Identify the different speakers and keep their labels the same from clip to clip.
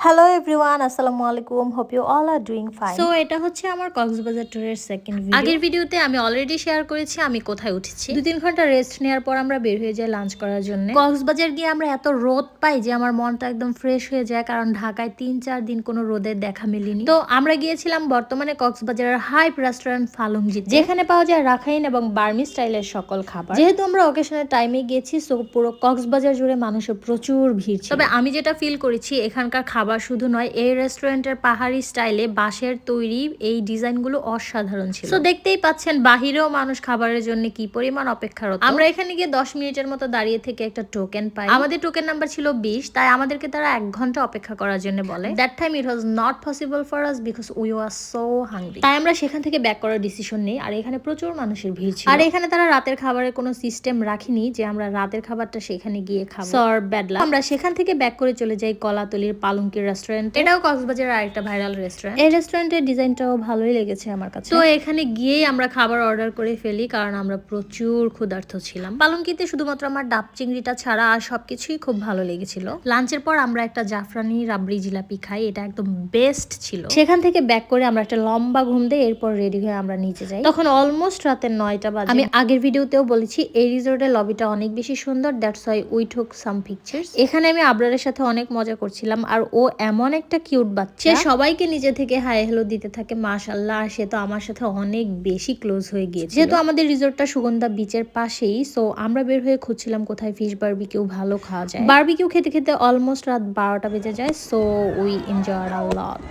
Speaker 1: Hello everyone, আসসালামু আলাইকুম। Hope you all are doing fine.
Speaker 2: So এটা হচ্ছে আমার কক্সবাজার ট্যুরের সেকেন্ড ভিডিও। আগের ভিডিওতে আমি অলরেডি শেয়ার করেছি আমি কোথায় উঠেছি। 2-3 ঘন্টা রেস্ট নেওয়ার পর আমরা বের হয়ে যাই লাঞ্চ করার জন্য। কক্সবাজার গিয়ে আমরা এত রোদ পাই যে আমার মনটা একদম ফ্রেশ হয়ে যায়, কারণ ঢাকায় 3-4 দিন কোনো রোদের দেখা মিলেনি। তো আমরা গিয়েছিলাম বর্তমানে কক্সবাজারের হাইপ রেস্টুরেন্ট ফালুংজি, যেখানে পাওয়া যায় রাখাইন এবং বার্মি স্টাইলের সকল খাবার। যেহেতু আমরা অকেশনের টাইমে গিয়েছি, সো পুরো কক্সবাজার জুড়ে মানুষের প্রচুর ভিড় ছিল। তবে আমি যেটা ফিল করেছি, এখানকার খাবার শুধু নয়, এই রেস্টুরেন্টের পাহাড়ি স্টাইলে বাঁশের তৈরি এই ডিজাইনগুলো অসাধারণ ছিল। তো দেখতেই পাচ্ছেন বাহিরেও মানুষ খাবারের জন্য কি পরিমাণ অপেক্ষারত। আমরা এখানে গিয়ে 10 মিনিটের মতো দাঁড়িয়ে থেকে একটা টোকেন পাই। আমাদের টোকেন নাম্বার ছিল 20, তাই আমাদেরকে তারা 1 ঘন্টা অপেক্ষা করার জন্য বলে। That time it was not possible for us because we were so hungry. তাই আমরা সেখান থেকে ব্যাক করার ডিসিশন নেই। আর এখানে প্রচুর মানুষের ভিড় ছিল। আর এখানে তারা রাতের খাবারের কোনো সিস্টেম রাখেনি যে আমরা রাতের খাবারটা সেখানে গিয়ে খাবো। সর ব্যাড লাক। আমরা সেখান থেকে ব্যাক করে চলে যাই কলাতলির পালঙ্কির রেস্টুরেন্ট। এটাও কক্সবাজারের আরেকটা ভাইরাল রেস্টুরেন্ট। এই রেস্টুরেন্টের ডিজাইনটাও ভালোই লেগেছে আমার কাছে। তো এখানে গিয়েই আমরা খাবার অর্ডার করে ফেলি, কারণ আমরা প্রচুর ক্ষুধার্ত ছিলাম। পালঙ্কিতে শুধুমাত্র আমার ডাব চিংড়িটা ছাড়া আর সবকিছুই খুব ভালো লেগেছিল। লাঞ্চের পর আমরা একটা জাফরানি রাবড়ি জিলাপি খাই, এটা একদম বেস্ট ছিল। সেখান থেকে ব্যাক করে আমরা একটা লম্বা ঘুম দেই, এরপর রেডি হয়ে আমরা নিচে যাই। তখন অলমোস্ট রাতের 9টা বাজে। আমি আগের ভিডিওতেও বলেছি এই রিসোর্টের লবিটা অনেক বেশি সুন্দর, that's why we took some pictures. এখানে আমি আবরারের সাথে অনেক মজা করছিলাম, আর ও এমন একটা কিউট বাচ্চা, সে সবাইকে নিজে থেকে হাই হ্যালো দিতে থাকে মাশাআল্লাহ। আর সে তো আমার সাথে অনেক বেশি ক্লোজ হয়ে গিয়েছে। যেহেতু আমাদের রিসোর্টটা সুগন্ধা বিচের পাশেই, সো আমরা বের হয়ে খুঁজছিলাম কোথায় ফিশ বারবিকিউ ভালো খাওয়া যায়। বারবিকিউ খেতে খেতে অলমোস্ট রাত 12টা বেজে যায়, so we enjoyed a lot.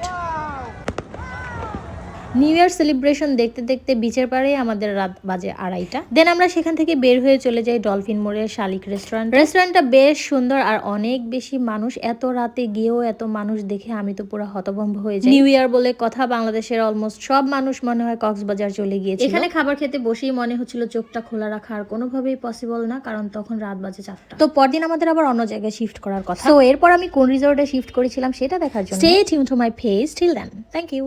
Speaker 2: New year celebration দেখতে দেখতে বিচের পাড়ে আমাদের রাত বাজে 2:30টা। দেন আমরা সেখান থেকে বের হয়ে চলে যাই ডলফিন মোড়ের শালিক রেস্টুরেন্ট। রেস্টুরেন্টটা বেশ সুন্দর আর অনেক বেশি মানুষ। এত রাতে গিয়েও এত মানুষ দেখে আমি তো পুরো হতভম্ব হয়ে যাই। নিউ ইয়ার বলে কথা, বাংলাদেশের অলমোস্ট সব মানুষ মনে হয় কক্সবাজার চলে গিয়েছে। এখানে খাবার খেতে বসেই মনে হচ্ছিল চোখটা খোলা রাখা আর কোনোভাবেই পসিবল না, কারণ তখন রাত বাজে 4টা। তো পরদিন আমাদের আবার অন্য জায়গায় শিফট করার কথা। তো এরপর আমি কোন রিসোর্টে শিফট করেছিলাম সেটা দেখার জন্য stay tune to my page. Till then, thank you.